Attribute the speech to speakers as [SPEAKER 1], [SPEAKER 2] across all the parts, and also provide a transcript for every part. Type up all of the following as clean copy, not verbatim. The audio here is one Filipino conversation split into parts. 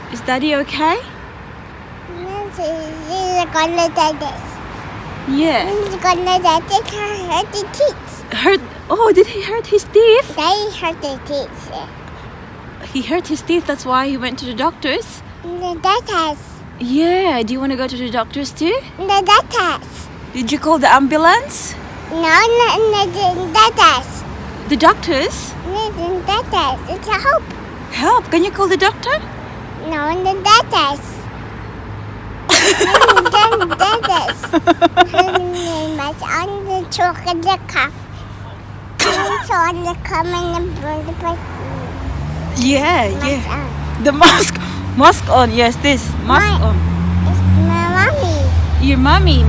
[SPEAKER 1] Is Daddy okay?
[SPEAKER 2] He's gonna do this.
[SPEAKER 1] Yeah.
[SPEAKER 2] He's gonna do this. Hurt the teeth.
[SPEAKER 1] Hurt? Oh, did he hurt his teeth?
[SPEAKER 2] Daddy hurt the teeth.
[SPEAKER 1] He hurt his teeth, that's why he went to the doctors?
[SPEAKER 2] The doctors.
[SPEAKER 1] Yeah, do you want to go to the doctors too?
[SPEAKER 2] The doctors.
[SPEAKER 1] Did you call the ambulance?
[SPEAKER 2] No, the doctors.
[SPEAKER 1] The doctors?
[SPEAKER 2] The doctors. It's a hope.
[SPEAKER 1] Help, can you call the doctor?
[SPEAKER 2] No, the doctors. The doctors. Mas on the chocolate cup. It's on the common bird.
[SPEAKER 1] Yeah, yeah. The mask. Mask on, yes, this. Mask on.
[SPEAKER 2] It's my mommy.
[SPEAKER 1] Your mommy.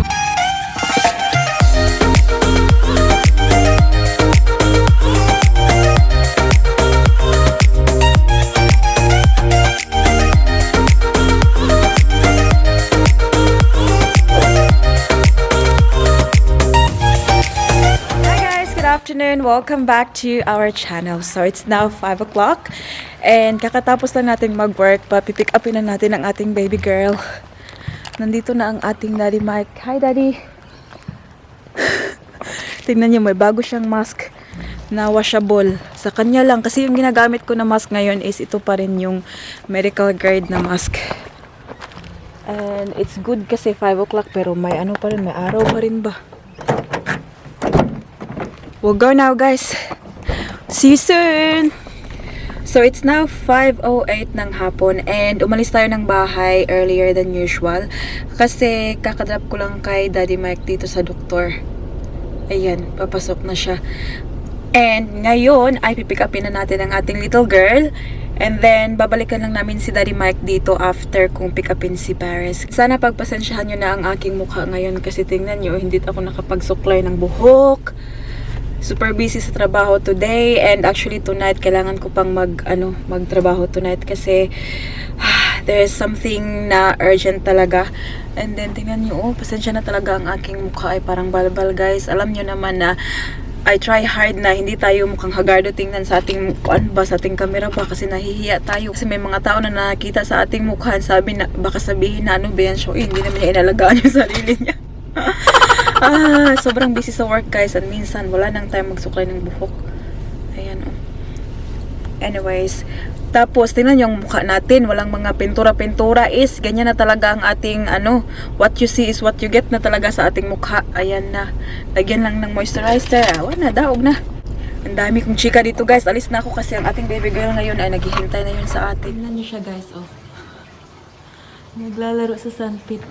[SPEAKER 1] Afternoon, welcome back to our channel. So it's now 5 o'clock and kakatapos lang natin mag-work. Papipick upin na natin ang ating baby girl. Nandito na ang ating Daddy Mike. Hi Daddy. Tingnan niyo, may bago siyang mask na washable. Sa kanya lang kasi yung ginagamit ko na mask ngayon is ito pa rin yung medical grade na mask. And it's good kasi 5 o'clock pero may ano pa rin, may araw pa rin ba. We'll go now, guys. See you soon. So it's now 5:08 ng hapon and umalis tayo ng bahay earlier than usual kasi kakadrop ko lang kay Daddy Mike dito sa Doktor. Ayan, papasok na siya. And ngayon ay pipick upin na natin ang ating little girl and then babalikan lang namin si Daddy Mike dito after kung pick upin si Paris. Sana pagpasensyahan nyo na ang aking mukha ngayon kasi tingnan nyo, hindi ako nakapagsuklay ng buhok. Super busy sa trabaho today and actually tonight kailangan ko pang magtrabaho tonight kasi there is something na urgent talaga. And then tingnan niyo, pasensya na talaga ang aking mukha ay parang balbal, guys. Alam niyo naman na I try hard na hindi tayo mukhang hagardo tingnan sa ating sa ating camera pa kasi nahihiya tayo kasi may mga tao na nakita sa ating mukha, sabi na baka sabihin na ano ba yan, so hindi naman niya inalagaan yung sarili niya. Sobrang busy sa work, guys, and minsan wala nang time magsuklay ng buhok. Ayan, oh. Anyways, tapos tingnan yung mukha natin, walang mga pintura-pintura, is ganyan na talaga ang ating what you see is what you get na talaga sa ating mukha. Ayan na, lagyan lang ng moisturizer. Awan na, daog na. Ang dami kong chika dito, guys. Alis na ako kasi ang ating baby girl ngayon ay naghihintay na yun sa atin. Tingnan niyo siya, guys, oh. Naglalaro sa sandpit.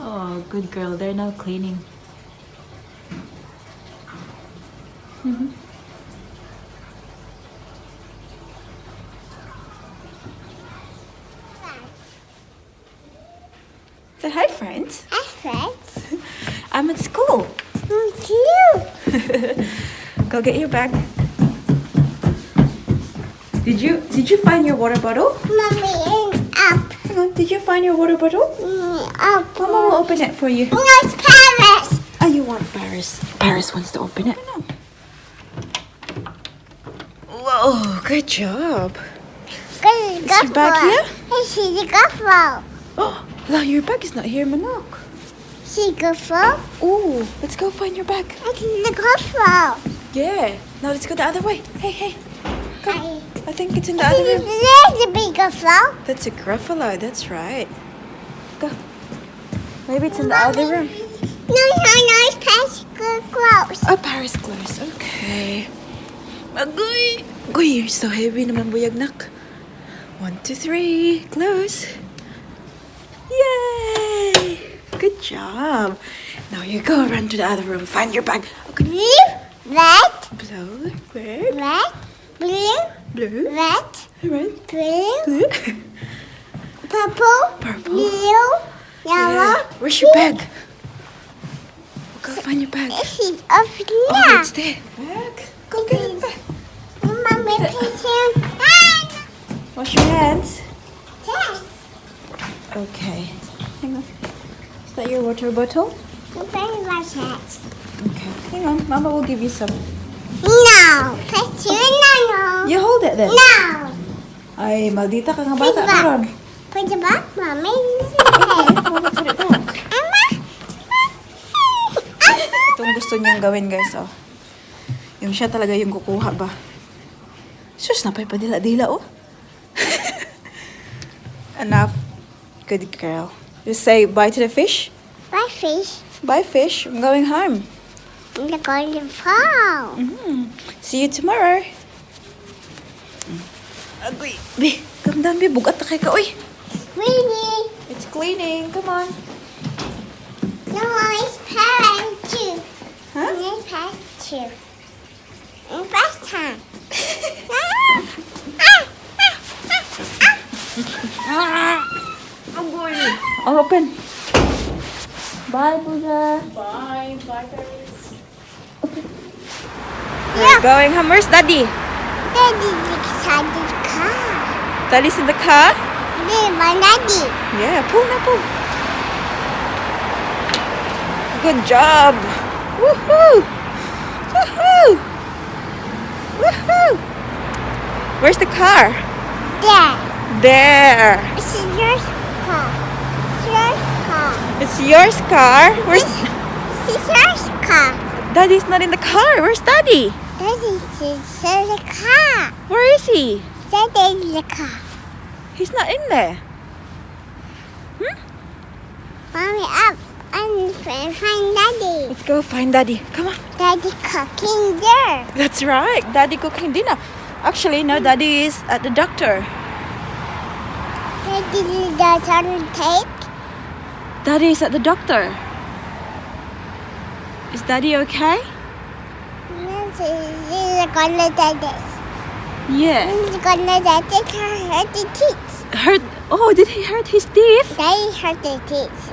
[SPEAKER 1] Oh, good girl. They're now cleaning. Say hi, friends.
[SPEAKER 2] Hi, friends.
[SPEAKER 1] I'm at school.
[SPEAKER 2] You.
[SPEAKER 1] Go get your bag. Did you find your water bottle?
[SPEAKER 2] Mommy, up.
[SPEAKER 1] Hang on. Did you find your water bottle?
[SPEAKER 2] Up.
[SPEAKER 1] Mama will open it for you.
[SPEAKER 2] No, it's Paris.
[SPEAKER 1] Oh, you want Paris? Paris wants to open it. Whoa, good job.
[SPEAKER 2] Is
[SPEAKER 1] your bag here?
[SPEAKER 2] She's a girl.
[SPEAKER 1] Oh, no, your bag is not here, Manok.
[SPEAKER 2] She's a girl.
[SPEAKER 1] Oh, let's go find your bag.
[SPEAKER 2] It's the girl.
[SPEAKER 1] Yeah. Now let's go the other way. Hey. Come. I think it's in the
[SPEAKER 2] This
[SPEAKER 1] other
[SPEAKER 2] is
[SPEAKER 1] room.
[SPEAKER 2] the big girl.
[SPEAKER 1] That's a Gruffalo. That's right. Go. Maybe it's in the other room.
[SPEAKER 2] No, it's Paris clothes.
[SPEAKER 1] Oh, Paris clothes. Okay. Agoy! Agoy, you're so heavy naman, buyagnak. 1, 2, 3. Close. Yay! Good job. Now you go run to the other room. Find your bag. Okay.
[SPEAKER 2] Blue, red,
[SPEAKER 1] Blue, red,
[SPEAKER 2] red, blue,
[SPEAKER 1] blue,
[SPEAKER 2] red,
[SPEAKER 1] red,
[SPEAKER 2] blue,
[SPEAKER 1] blue.
[SPEAKER 2] purple,
[SPEAKER 1] Purple.
[SPEAKER 2] blue, yellow.
[SPEAKER 1] Yeah. Where's your bag? Go find your bag.
[SPEAKER 2] It's up
[SPEAKER 1] Oh,
[SPEAKER 2] here.
[SPEAKER 1] it's there. Bag. Go get it back.
[SPEAKER 2] Mommy, please here.
[SPEAKER 1] Wash your hands.
[SPEAKER 2] Yes.
[SPEAKER 1] Okay. Hang on. Is that your water bottle?
[SPEAKER 2] Very much yes.
[SPEAKER 1] Okay. Hang on. Mama will give you some.
[SPEAKER 2] No, Petunia,
[SPEAKER 1] You hold it then.
[SPEAKER 2] No.
[SPEAKER 1] Ay, maldita ka nga bata.
[SPEAKER 2] Diba?
[SPEAKER 1] Karon.
[SPEAKER 2] Put it back, Mommy.
[SPEAKER 1] Put it back. Itong gusto niyang gawin, guys, oh. Yung siya talaga yung kukuha ba. Sus, napay pa dila-dila, oh. Enough. Good girl. Just say bye to the fish.
[SPEAKER 2] Bye, fish.
[SPEAKER 1] Bye, fish. I'm going home.
[SPEAKER 2] I'm going to fall.
[SPEAKER 1] See you tomorrow. Agoy. Be, come down, be. Bugat na kay ka, oy.
[SPEAKER 2] Really?
[SPEAKER 1] It's cleaning. Come on.
[SPEAKER 2] No, it's parent too.
[SPEAKER 1] Huh?
[SPEAKER 2] It's parent too. And first time.
[SPEAKER 1] I'll open. Bye, Buddha.
[SPEAKER 3] Bye. Bye, guys.
[SPEAKER 1] We're going home. Where's Daddy?
[SPEAKER 2] Daddy's inside the car.
[SPEAKER 1] Daddy's in the car?
[SPEAKER 2] My daddy.
[SPEAKER 1] Yeah, pull na, pull. Good job. Woohoo! Woohoo! Woohoo! Where's the car?
[SPEAKER 2] Dad.
[SPEAKER 1] There.
[SPEAKER 2] It's your car. It's your car.
[SPEAKER 1] It's yours car. Where's
[SPEAKER 2] It's your car.
[SPEAKER 1] Daddy's not in the car. Where's Daddy?
[SPEAKER 2] Daddy's in the car.
[SPEAKER 1] Where is he?
[SPEAKER 2] Daddy's in the car.
[SPEAKER 1] He's not in there.
[SPEAKER 2] Mommy up and find Daddy.
[SPEAKER 1] Let's go find Daddy. Come on.
[SPEAKER 2] Daddy cooking there.
[SPEAKER 1] That's right. Daddy cooking dinner. Actually, no, Daddy is at the doctor.
[SPEAKER 2] Daddy doesn't take.
[SPEAKER 1] Daddy is at the doctor. Is Daddy okay?
[SPEAKER 2] He's gonna do this.
[SPEAKER 1] Yeah.
[SPEAKER 2] He's gonna do this. Hurt the teeth.
[SPEAKER 1] Hurt. Oh, did he hurt his teeth?
[SPEAKER 2] Daddy hurt the teeth.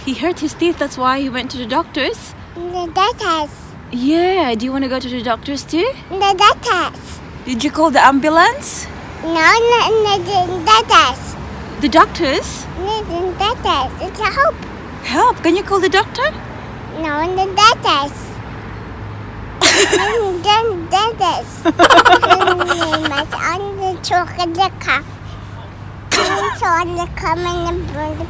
[SPEAKER 1] He hurt his teeth. That's why he went to the doctors.
[SPEAKER 2] The doctors.
[SPEAKER 1] Yeah. Do you want to go to the doctors too?
[SPEAKER 2] The doctors.
[SPEAKER 1] Did you call the ambulance?
[SPEAKER 2] No, the doctors.
[SPEAKER 1] The doctors?
[SPEAKER 2] The doctors. It's a hope.
[SPEAKER 1] Help. Can you call the doctor?
[SPEAKER 2] No, the doctors. The doctors. Mas on the chocolate cup. It's on the common the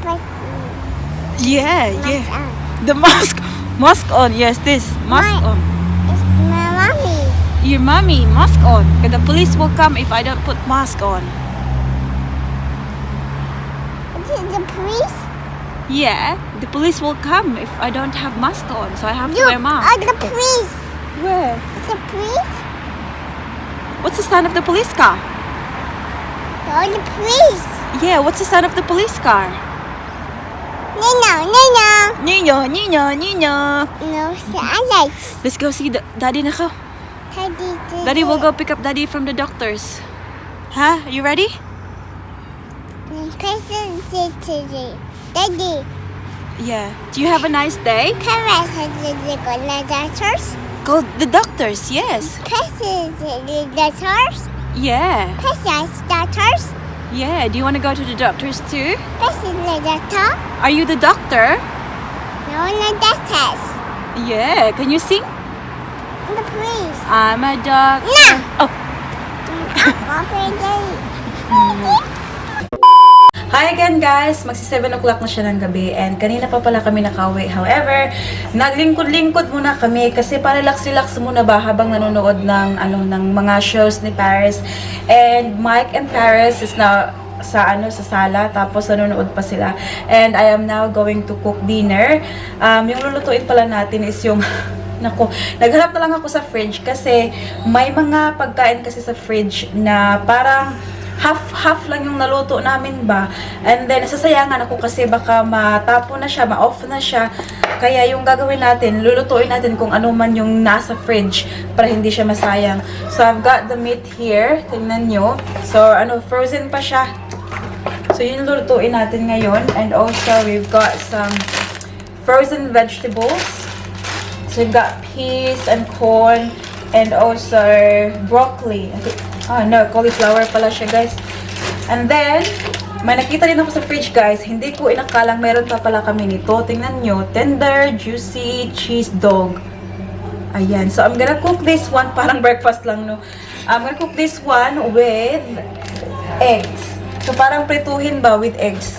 [SPEAKER 1] Yeah.
[SPEAKER 2] Mas
[SPEAKER 1] Yeah.
[SPEAKER 2] on.
[SPEAKER 1] The mask. Mask on. Yes, this. Mask
[SPEAKER 2] Mine.
[SPEAKER 1] on.
[SPEAKER 2] It's my mommy.
[SPEAKER 1] Your mommy. Mask on. 'Cause the police will come if I don't put mask on.
[SPEAKER 2] Is it the police?
[SPEAKER 1] Yeah. The police will come if I don't have mask on. So I have to
[SPEAKER 2] You
[SPEAKER 1] wear mask.
[SPEAKER 2] are the police.
[SPEAKER 1] Where?
[SPEAKER 2] The police?
[SPEAKER 1] What's the sign of the police car?
[SPEAKER 2] You're the police.
[SPEAKER 1] Yeah, what's the sign of the police car?
[SPEAKER 2] No.
[SPEAKER 1] Nino, Nino, Nino.
[SPEAKER 2] No, the Alex.
[SPEAKER 1] Let's go see Daddy na ko. Daddy will go pick up Daddy from the doctors. Huh? You ready?
[SPEAKER 2] Daddy.
[SPEAKER 1] Yeah. Do you have a nice day?
[SPEAKER 2] Carrots the doctors.
[SPEAKER 1] Go the doctors, yes.
[SPEAKER 2] The doctors.
[SPEAKER 1] Yeah.
[SPEAKER 2] Doctors.
[SPEAKER 1] Yeah. Do you want to go to the doctors too?
[SPEAKER 2] The doctor.
[SPEAKER 1] Are you the doctor?
[SPEAKER 2] No, the doctors.
[SPEAKER 1] Yeah. Can you sing?
[SPEAKER 2] The police.
[SPEAKER 1] I'm a doctor.
[SPEAKER 2] No.
[SPEAKER 1] Oh.
[SPEAKER 2] Okay,
[SPEAKER 1] Hi again guys! Magsi 7 o'clock na siya ng gabi and kanina pa pala kami nakauwi. However, naglingkod-lingkod muna kami kasi pa-relax-relax muna ba habang nanonood ng mga shows ni Paris. And Mike and Paris is now sa sala tapos nanonood pa sila. And I am now going to cook dinner. Yung lulutuin pala natin is yung Nako, naghanap na lang ako sa fridge kasi may mga pagkain kasi sa fridge na parang half lang yung naluto namin ba. And then, nasasayangan ako kasi baka matapo na siya, ma-off na siya. Kaya yung gagawin natin, lulutuin natin kung ano man yung nasa fridge para hindi siya masayang. So, I've got the meat here. Tingnan nyo. So, frozen pa siya. So, yun lulutuin natin ngayon. And also, we've got some frozen vegetables. So, we've got peas and corn and also broccoli. No, cauliflower pala siya, guys. And then, may nakita din ako sa fridge, guys. Hindi ko inakalang meron pa pala kami nito. Tingnan nyo. Tender, juicy cheese dog. Ayan. So, I'm gonna cook this one. Parang breakfast lang, no? I'm gonna cook this one with eggs. So, parang prituhin ba with eggs?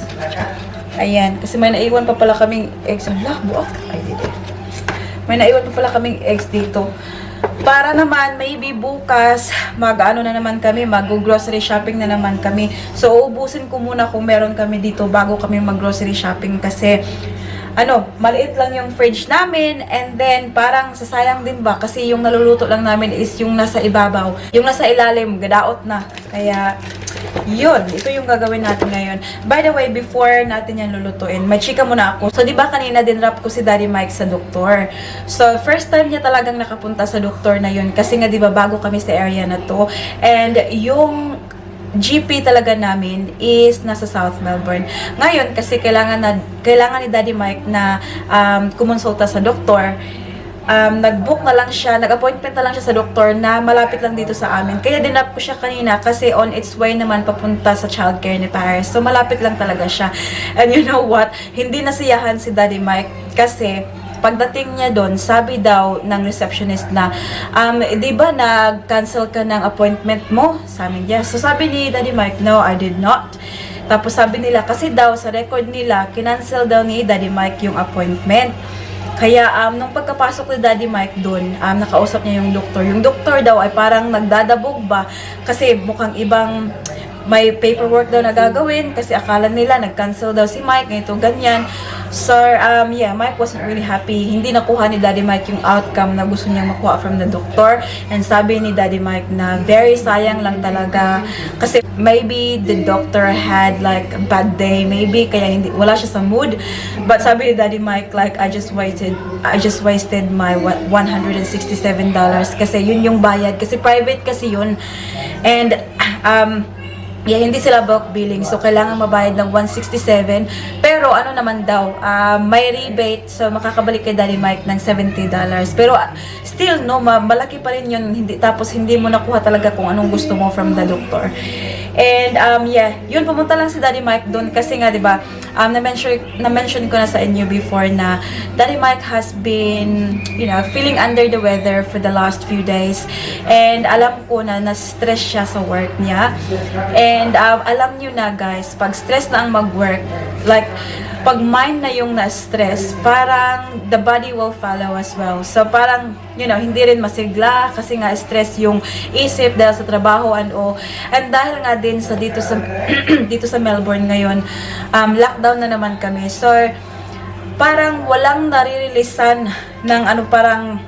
[SPEAKER 1] Ayan. Kasi may naiwan pa pala kaming eggs. Ala, buak. Ay, dito. May naiwan pa pala kaming eggs dito. Para naman, maybe bukas, mag-ano na naman kami, mag-grocery shopping na naman kami. So, uubusin ko muna kung meron kami dito bago kami mag-grocery shopping kasi, maliit lang yung fridge namin and then parang sasayang din ba kasi yung naluluto lang namin is yung nasa ibabaw. Yung nasa ilalim, gadaot na. Kaya, yun, ito yung gagawin natin ngayon. By the way, before natin yan lulutuin, may chika muna ako. So, di ba kanina dinrap ko si Daddy Mike sa doktor. So, first time niya talagang nakapunta sa doktor na yun. Kasi nga, di ba, bago kami sa area na to. And, yung GP talaga namin is nasa South Melbourne. Ngayon, kasi kailangan ni Daddy Mike na kumonsulta sa doktor. Nag-book na lang siya, nag-appointment na lang siya sa doktor na malapit lang dito sa amin. Kaya dinap ko siya kanina kasi on its way naman papunta sa childcare ni Paris. So, malapit lang talaga siya. And you know what? Hindi nasiyahan si Daddy Mike kasi pagdating niya doon, sabi daw ng receptionist na, di ba nag-cancel ka ng appointment mo? Sabi niya. So, sabi ni Daddy Mike, no, I did not. Tapos sabi nila, kasi daw sa record nila, kinancel daw ni Daddy Mike yung appointment. Kaya, nung pagkapasok ni Daddy Mike doon, nakausap niya yung doktor. Yung doktor daw ay parang nagdadabog ba? Kasi mukhang ibang may paperwork daw na gagawin kasi akala nila nag-cancel daw si Mike, ganito, ganyan. So, yeah, Mike wasn't really happy. Hindi nakuha ni Daddy Mike yung outcome na gusto niyang makuha from the doctor. And sabi ni Daddy Mike na very sayang lang talaga kasi maybe the doctor had like a bad day, maybe kaya wala siya sa mood. But sabi ni Daddy Mike, like, I just wasted my $167 kasi yun yung bayad kasi private kasi yun. And yeah, hindi sila bulk billing. So, kailangan mabayad ng $167. Pero, ano naman daw, may rebate. So, makakabalik kay Daddy Mike ng $70. Pero, still, no, malaki pa rin yun. Tapos, hindi mo nakuha talaga kung anong gusto mo from the doctor. And, yeah, yun, pumunta lang si Daddy Mike doon. Kasi nga, di ba, na-mention ko na sa inyo before na Daddy Mike has been, feeling under the weather for the last few days. And, alam ko na na-stress siya sa work niya. And alam nyo na guys, pag stress na ang mag-work, like, pag mind na yung na-stress, parang the body will follow as well. So parang, hindi rin masigla kasi nga stress yung isip dahil sa trabaho and all. And dahil nga din sa dito sa Melbourne ngayon, lockdown na naman kami. So parang walang naririlisan ng parang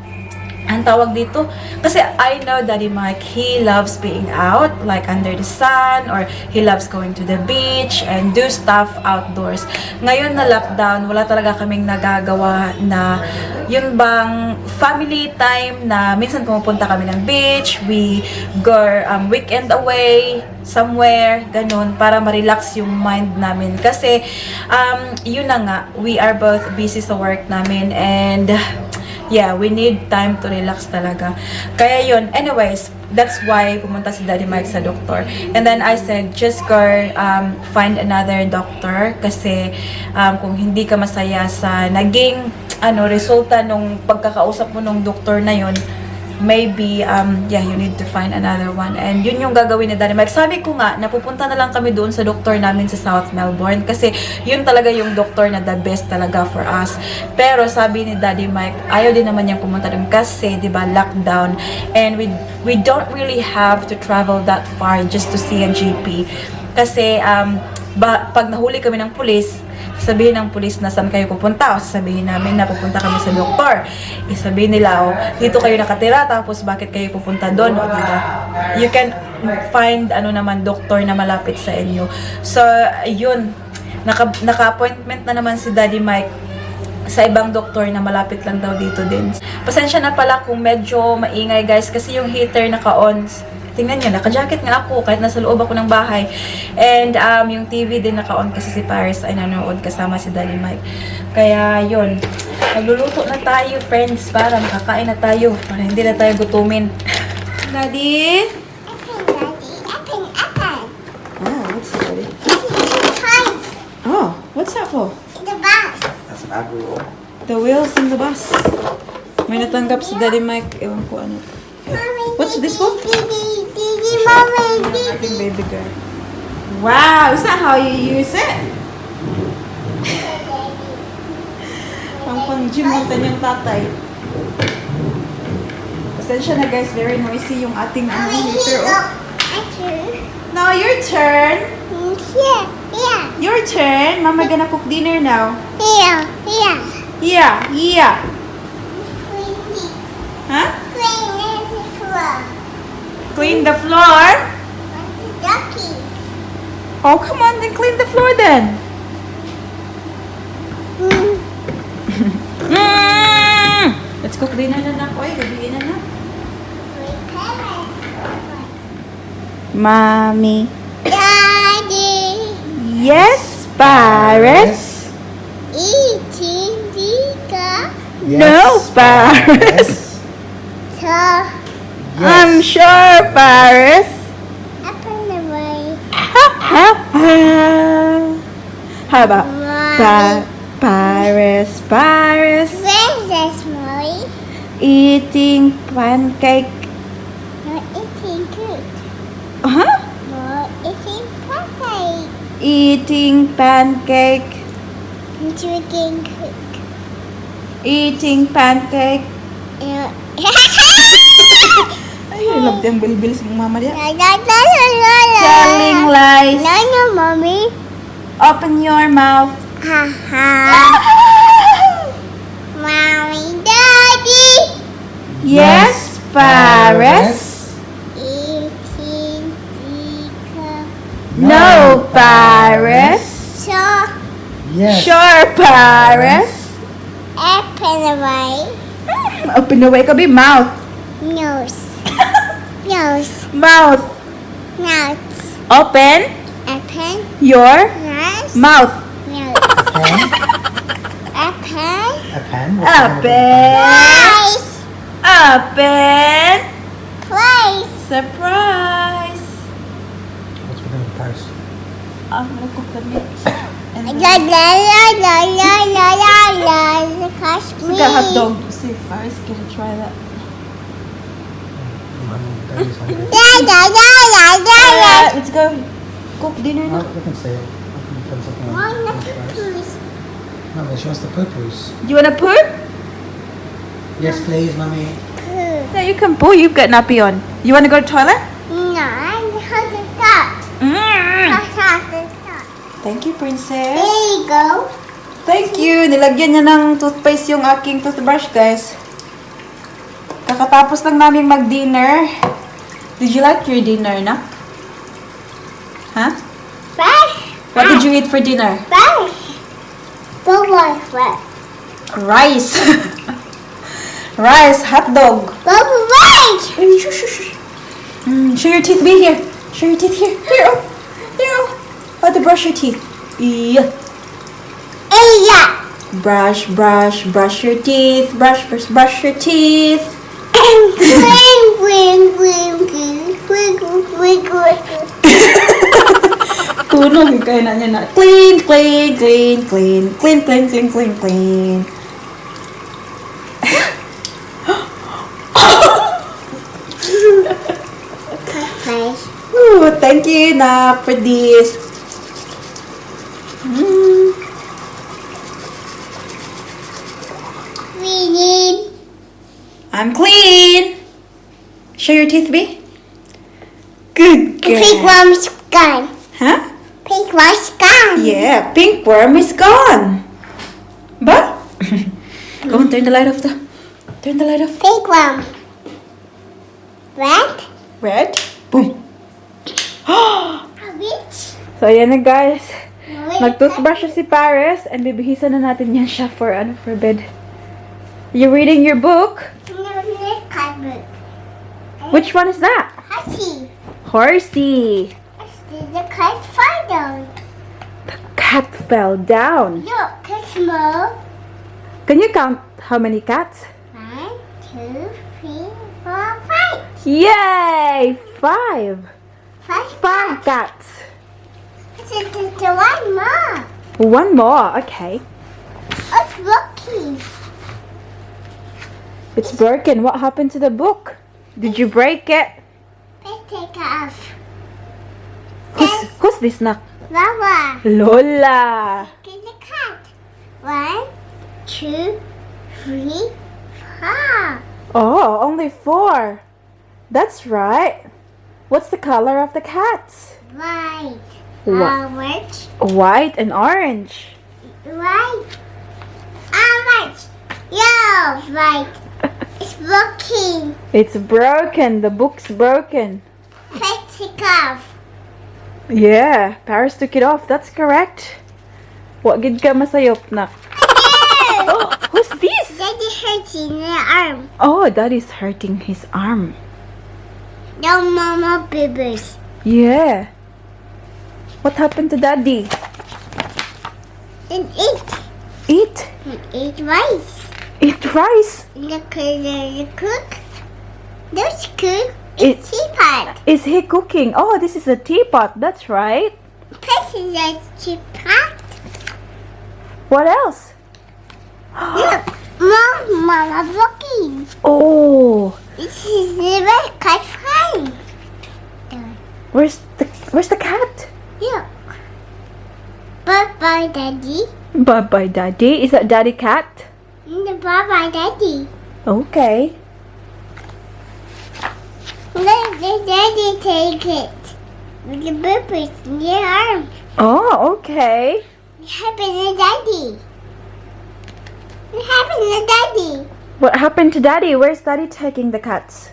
[SPEAKER 1] ang tawag dito. Kasi I know Daddy Mike, he loves being out, like under the sun, or he loves going to the beach and do stuff outdoors. Ngayon na lockdown, wala talaga kaming nagagawa na yun bang family time na minsan pumupunta kami ng beach, we go weekend away somewhere, ganun, para ma-relax yung mind namin. Kasi, yun na nga, we are both busy sa work namin and yeah, we need time to relax talaga. Kaya yun, anyways, that's why pumunta si Daddy Mike sa doktor. And then I said, just go find another doctor kasi kung hindi ka masaya sa naging resulta nung pagkakausap mo nung doktor na yun, maybe, yeah, you need to find another one. And yun yung gagawin ni Daddy Mike. Sabi ko nga, napupunta na lang kami doon sa doktor namin sa South Melbourne kasi yun talaga yung doktor na the best talaga for us. Pero sabi ni Daddy Mike, ayaw din naman niyang pumunta doon kasi, di ba, lockdown. And we don't really have to travel that far just to see a GP. Kasi, pag nahuli kami ng pulis, sabihin ng pulis na saan kayo pupunta o sasabihin namin na pupunta kami sa doktor. Isabihin nila, dito kayo nakatira tapos bakit kayo pupunta doon, diba? You can find doktor na malapit sa inyo. So, yun, naka-appointment na naman si Daddy Mike sa ibang doktor na malapit lang daw dito din. Pasensya na pala kung medyo maingay guys kasi yung heater naka-on. Tingnan nyo, naka-jacket nga ako kahit nasa loob ako ng bahay. And yung TV din naka-on kasi si Paris ay nanood kasama si Daddy Mike. Kaya yun, magluluto na tayo friends para makakain na tayo. Para hindi na tayo gutumin. Daddy?
[SPEAKER 2] Akin.
[SPEAKER 1] Oh, what's that, Daddy?
[SPEAKER 2] Toys.
[SPEAKER 1] Oh, what's that for?
[SPEAKER 2] The bus.
[SPEAKER 4] That's an agro.
[SPEAKER 1] The wheels in the bus. May natanggap si Daddy Mike. Ewan ko ano.
[SPEAKER 2] Mommy,
[SPEAKER 1] What's this for?
[SPEAKER 2] Baby. Mommy,
[SPEAKER 1] Yung ating baby girl. Wow! Is that how you use it? Pang-gym ng kanyang tatay. Pasensya na guys, very noisy yung ating heater. Oh. Now your turn.
[SPEAKER 2] Here, here,
[SPEAKER 1] Your turn. Mama gonna cook dinner now.
[SPEAKER 2] here, here.
[SPEAKER 1] Yeah, yeah.
[SPEAKER 2] Clean it.
[SPEAKER 1] Huh?
[SPEAKER 2] Clean the floor.
[SPEAKER 1] Clean the floor.
[SPEAKER 2] What's the ducky?
[SPEAKER 1] Oh, come on, then clean the floor then. Mm. Let's cook dinner na na. Oy, gabihin na na. Mommy.
[SPEAKER 2] Daddy.
[SPEAKER 1] Yes, Paris.
[SPEAKER 2] Eating Dika.
[SPEAKER 1] No, Paris.
[SPEAKER 2] So,
[SPEAKER 1] I'm sure, Paris.
[SPEAKER 2] up and away.
[SPEAKER 1] How about
[SPEAKER 2] Mommy.
[SPEAKER 1] Paris, Paris
[SPEAKER 2] Where's this, Molly?
[SPEAKER 1] eating pancake?
[SPEAKER 2] Not eating good.
[SPEAKER 1] Huh?
[SPEAKER 2] Not eating pancake.
[SPEAKER 1] Eating pancake.
[SPEAKER 2] Drinking cook.
[SPEAKER 1] Eating pancake. Ay, I love yung bilbil sa mama niya. Telling lies.
[SPEAKER 2] No, no, mommy.
[SPEAKER 1] Open your mouth.
[SPEAKER 2] Ha ha. Mommy, daddy.
[SPEAKER 1] Yes, Paris.
[SPEAKER 2] Eating Dika.
[SPEAKER 1] No, Paris.
[SPEAKER 2] So,
[SPEAKER 4] Yes.
[SPEAKER 1] Sure, Paris.
[SPEAKER 2] up and away.
[SPEAKER 1] Open the way, be mouth.
[SPEAKER 2] Nose. Nose.
[SPEAKER 1] Mouth.
[SPEAKER 2] Nose.
[SPEAKER 1] Open
[SPEAKER 2] Open.
[SPEAKER 1] your
[SPEAKER 2] Nose.
[SPEAKER 1] mouth.
[SPEAKER 2] Nose.
[SPEAKER 4] Pen.
[SPEAKER 2] Open.
[SPEAKER 4] A pen. What's the name of
[SPEAKER 1] Open.
[SPEAKER 2] Place.
[SPEAKER 1] Open.
[SPEAKER 2] Place.
[SPEAKER 1] Surprise.
[SPEAKER 4] it? What's the name of Paris?
[SPEAKER 1] I'm gonna cook the meat. And
[SPEAKER 2] La la la la la la la la. Catch me.
[SPEAKER 1] we got hot dog. See if Paris can try that.
[SPEAKER 4] Daddy's hungry.
[SPEAKER 2] La la la la la la.
[SPEAKER 1] Let's go. Cook dinner
[SPEAKER 4] No,
[SPEAKER 1] now.
[SPEAKER 4] we can say it. I can put something on
[SPEAKER 2] One of
[SPEAKER 4] Paris.
[SPEAKER 2] the
[SPEAKER 4] No, but she wants the poo-poos.
[SPEAKER 1] Do you wanna poo?
[SPEAKER 4] Yes, please, mommy.
[SPEAKER 1] Yeah, you can poo. You've got nappy on. You wanna go to the toilet?
[SPEAKER 2] No, I'm going to start.
[SPEAKER 1] Thank you, princess.
[SPEAKER 2] There you go.
[SPEAKER 1] Thank you. Nilagyan niya ng toothpaste yung aking toothbrush, guys. Kakatapos lang namin mag-dinner. Did you like your dinner, na? Huh?
[SPEAKER 2] Fresh.
[SPEAKER 1] What did you eat for dinner?
[SPEAKER 2] Fresh. Don't want fresh.
[SPEAKER 1] Rice. Rice, hot dog.
[SPEAKER 2] Don't fresh.
[SPEAKER 1] Hey, shush, shush, shush. Show your teeth, be here. Show your teeth here. Here, oh. Here, oh. How to brush your teeth. Yeah.
[SPEAKER 2] Yeah.
[SPEAKER 1] Brush, brush, brush your teeth. Brush, brush, brush your teeth.
[SPEAKER 2] Clean, clean, clean, clean, clean, clean, clean.
[SPEAKER 1] Puno, kaya na niya na. Clean, clean, clean, clean. Clean, clean, clean, clean, clean.
[SPEAKER 2] Fresh.
[SPEAKER 1] Ooh, thank you na for this.
[SPEAKER 2] Cleaning.
[SPEAKER 1] I'm clean. Show your teeth, be. Good
[SPEAKER 2] The pink
[SPEAKER 1] girl.
[SPEAKER 2] worm is gone.
[SPEAKER 1] Huh?
[SPEAKER 2] Pink worm is gone.
[SPEAKER 1] Yeah, pink worm is gone. But go and turn the light off. Turn the light off.
[SPEAKER 2] Pink worm. Red.
[SPEAKER 1] Red. Boom.
[SPEAKER 2] Which?
[SPEAKER 1] So ayan na guys. Mag-toothbrush na si Paris and bibihisan na natin yan siya for bed. You reading your book?
[SPEAKER 2] Cardboard.
[SPEAKER 1] Which one is that?
[SPEAKER 2] Hussy.
[SPEAKER 1] Horsey.
[SPEAKER 2] The cat fell down.
[SPEAKER 1] The cat fell down.
[SPEAKER 2] Look, it's small.
[SPEAKER 1] Can you count how many cats?
[SPEAKER 2] 1, 2, 3, 4, 5.
[SPEAKER 1] Yay! 5. 5
[SPEAKER 2] cats.
[SPEAKER 1] cats.
[SPEAKER 2] It's one more.
[SPEAKER 1] One more. Okay.
[SPEAKER 2] It's lucky.
[SPEAKER 1] It's broken. What happened to the book? Did you break it?
[SPEAKER 2] Let's take off.
[SPEAKER 1] Who's this, nak?
[SPEAKER 2] Baba.
[SPEAKER 1] Lola.
[SPEAKER 2] Look at the cat. 1, 2, 3, 4.
[SPEAKER 1] Oh, only 4. That's right. What's the color of the cats?
[SPEAKER 2] White.
[SPEAKER 1] Wha-
[SPEAKER 2] Orange.
[SPEAKER 1] White and orange.
[SPEAKER 2] White. Orange. Yellow. White. It's broken.
[SPEAKER 1] It's broken. The book's broken.
[SPEAKER 2] Let's take off.
[SPEAKER 1] Yeah, Paris took it off. That's correct. What gid ka masayop, nak? Oh, who's this?
[SPEAKER 2] Daddy hurts in the arm.
[SPEAKER 1] Oh, Daddy's hurting his arm.
[SPEAKER 2] No mama babies.
[SPEAKER 1] Yeah. What happened to Daddy?
[SPEAKER 2] And eat.
[SPEAKER 1] Eat.
[SPEAKER 2] And eat rice.
[SPEAKER 1] Eat rice.
[SPEAKER 2] Look at the cook. Those cook.
[SPEAKER 1] It-
[SPEAKER 2] It's teapot.
[SPEAKER 1] Is he cooking? Oh, this is a teapot. That's right.
[SPEAKER 2] This is a teapot.
[SPEAKER 1] What else?
[SPEAKER 2] Look. Mama looking.
[SPEAKER 1] Oh,
[SPEAKER 2] This is never cut fine.
[SPEAKER 1] where's the cat?
[SPEAKER 2] Look. Bye-bye, Daddy.
[SPEAKER 1] Bye-bye, Daddy. Is that Daddy cat?
[SPEAKER 2] Bye-bye, Daddy.
[SPEAKER 1] Okay.
[SPEAKER 2] Let the Daddy take it. With the babies in your arm.
[SPEAKER 1] Oh, okay.
[SPEAKER 2] What happened to Daddy? What happened to Daddy?
[SPEAKER 1] What happened to Daddy? Where's Daddy taking the cats?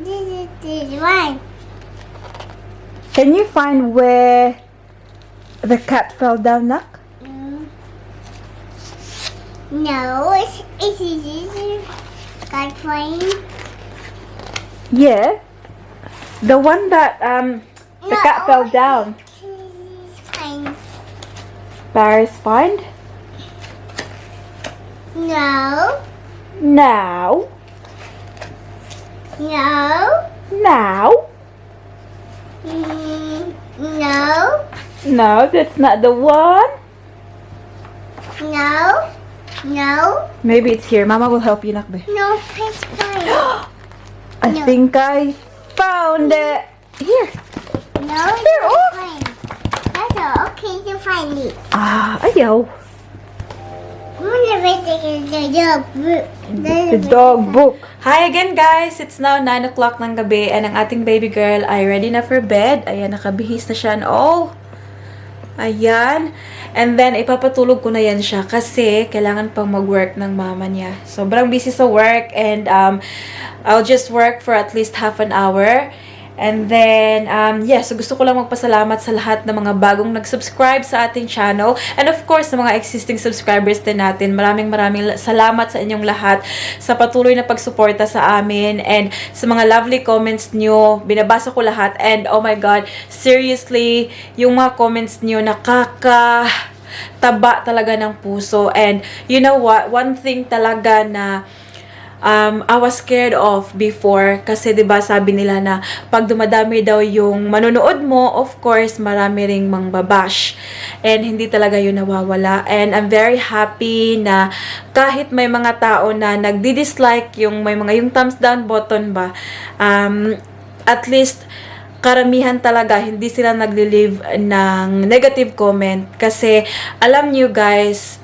[SPEAKER 2] This is one.
[SPEAKER 1] Can you find where the cat fell down, Nak?
[SPEAKER 2] No, it's got fine.
[SPEAKER 1] Yeah. The one that the cat fell down.
[SPEAKER 2] Fine.
[SPEAKER 1] Paris find?
[SPEAKER 2] No,
[SPEAKER 1] Now.
[SPEAKER 2] no,
[SPEAKER 1] Now.
[SPEAKER 2] no,
[SPEAKER 1] No, that's not the one.
[SPEAKER 2] no, no,
[SPEAKER 1] Maybe it's here. Mama will help you, Nakbe.
[SPEAKER 2] no, it's fine.
[SPEAKER 1] I
[SPEAKER 2] No.
[SPEAKER 1] think I found it. Here.
[SPEAKER 2] No,
[SPEAKER 1] They're
[SPEAKER 2] it's
[SPEAKER 1] off.
[SPEAKER 2] fine. That's all okay to find it.
[SPEAKER 1] Ah, ayaw. The dog book. Hi again, guys! It's now 9 o'clock ng gabi and ang ating baby girl ay ready na for bed. Ayan, nakabihis na siya. Oh! Ayan. And then, ipapatulog ko na yan siya kasi kailangan pang mag-work ng mama niya. Sobrang busy sa work and I'll just work for at least half an hour. And then, so gusto ko lang magpasalamat sa lahat ng mga bagong nag-subscribe sa ating channel. And of course, sa mga existing subscribers din natin. Maraming salamat sa inyong lahat sa patuloy na pagsuporta sa amin. And sa mga lovely comments nyo, binabasa ko lahat. And oh my God, seriously, yung mga comments nyo nakakataba talaga ng puso. And you know what? One thing talaga na I was scared of before kasi 'di ba sabi nila na pag dumadami daw yung manonood mo, of course marami ring mangbabash and hindi talaga yun nawawala. And I'm very happy na kahit may mga tao na nagdi-dislike, yung may mga yung thumbs down button ba, at least karamihan talaga hindi sila nagli-leave ng negative comment kasi alam niyo guys,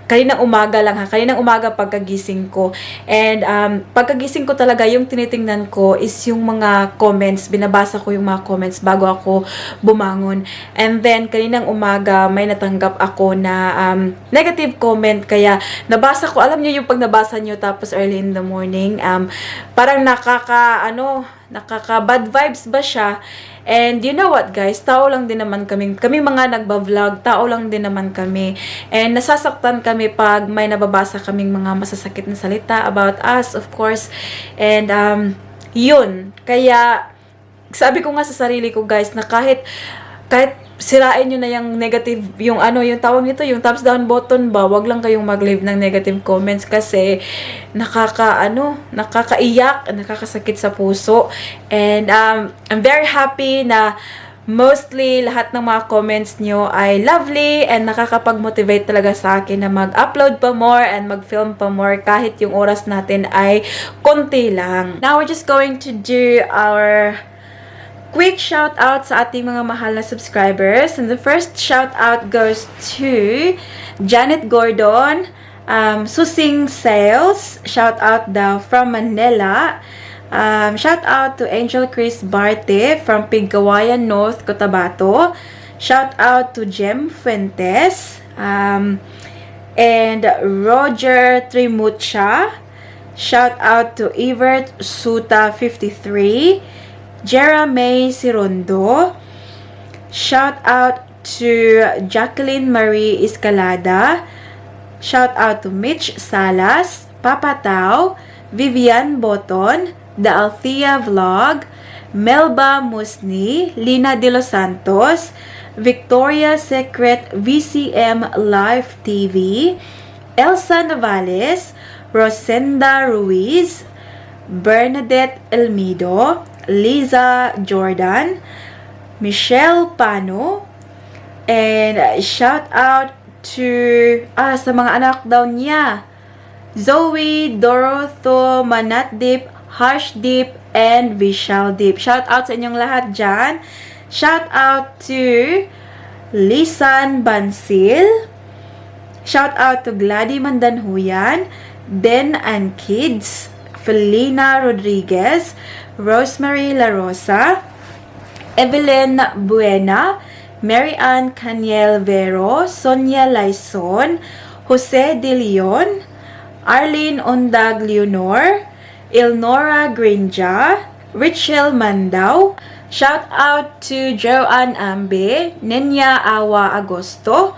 [SPEAKER 1] kaninang umaga lang ha. Kaninang umaga pagkagising ko. And pagkagising ko talaga, yung tinitingnan ko is yung mga comments. Binabasa ko yung mga comments bago ako bumangon. And then, kaninang umaga, may natanggap ako na negative comment. Kaya, nabasa ko. Alam niyo yung pag nabasa niyo tapos early in the morning, parang nakaka bad vibes ba siya? And you know what guys, tao lang din naman kami mga nagba-vlog, tao lang din naman kami. And nasasaktan kami pag may nababasa kaming mga masasakit na salita about us, of course. And yun, kaya sabi ko nga sa sarili ko guys na kahit sirain nyo na yung negative, yung yung tawag nito, yung thumbs down button ba, wag lang kayong mag-leave ng negative comments kasi nakakaiyak, nakakasakit sa puso. And I'm very happy na mostly lahat ng mga comments nyo ay lovely and nakakapag-motivate talaga sa akin na mag-upload pa more and mag-film pa more kahit yung oras natin ay konti lang. Now we're just going to do our quick shout out sa ating mga mahal na subscribers. And the first shout out goes to Janet Gordon, Susing Sales, shout out daw from Manila. Shout out to Angel Chris Barte from Piggawayan North, Cotabato. Shout out to Jem Fuentes. And Roger Trimucha. Shout out to Evert Suta 53. Jeremy Sirondo. Shout out to Jacqueline Marie Escalada. Shout out to Mitch Salas, Papa Tao, Vivian Boton, The Althea Vlog, Melba Musni, Lina De Los Santos, Victoria Secret VCM Live TV, Elsa Navales, Rosenda Ruiz, Bernadette Elmido, Liza Jordan, Michelle Pano, and shout out to sa mga anak daw niya, Zoe, Dorotho, Manatdip, Harshdeep, and Vishaldeep. Shout out sa inyong lahat dyan. Shout out to Lisan Bansil. Shout out to Gladys Mandanhuyan, Den and Kids, Felina Rodriguez, Rosemary La Rosa, Evelyn Buena, Mary Ann Caniel Vero, Sonia Laison, Jose De Leon, Arlene Ondag Leonor, Ilnora Grinja, Richel Mandao. Shout out to Joanne Ambe, Nenya Awa Agosto,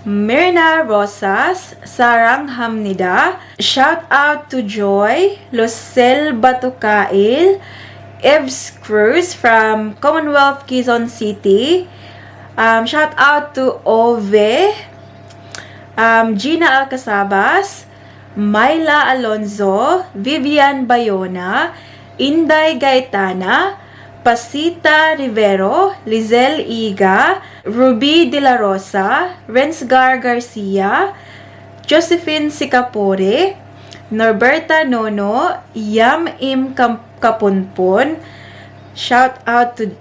[SPEAKER 1] Mirna Rosas, Sarang Hamnida. Shout out to Joy, Lucel Batukail, Evs Cruz from Commonwealth Quezon City. Shout out to Ove, Gina Alcasabas, Myla Alonzo, Vivian Bayona, Inday Gaetana, Pasita Rivero, Lizelle Iga, Ruby De La Rosa, Rensgar Garcia, Josephine Sicapore, Norberta Nono, Yam Im Kapunpon. Shout out to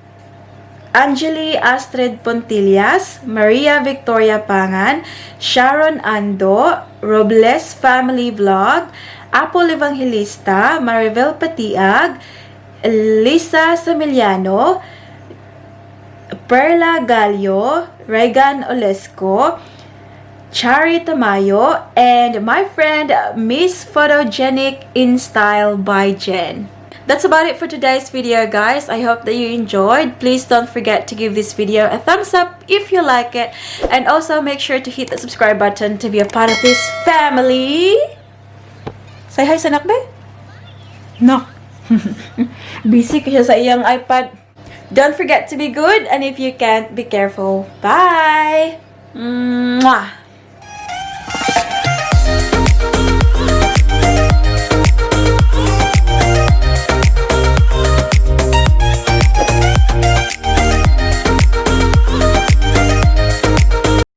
[SPEAKER 1] Angeli Astrid Pontillas, Maria Victoria Pangan, Sharon Ando, Robles Family Vlog, Apple Evangelista, Maribel Patiag, Lisa Samiliano, Perla Gallo, Regan Olesco, Chari Tamayo, and my friend Miss Photogenic in Style by Jen. That's about it for today's video, guys. I hope that you enjoyed. Please don't forget to give this video a thumbs up if you like it. And also make sure to hit the subscribe button to be a part of this family. Say hi sa anak, be? No. Busy ko siya sa iyang iPad. Don't forget to be good. And if you can't, be careful. Bye! Mwah!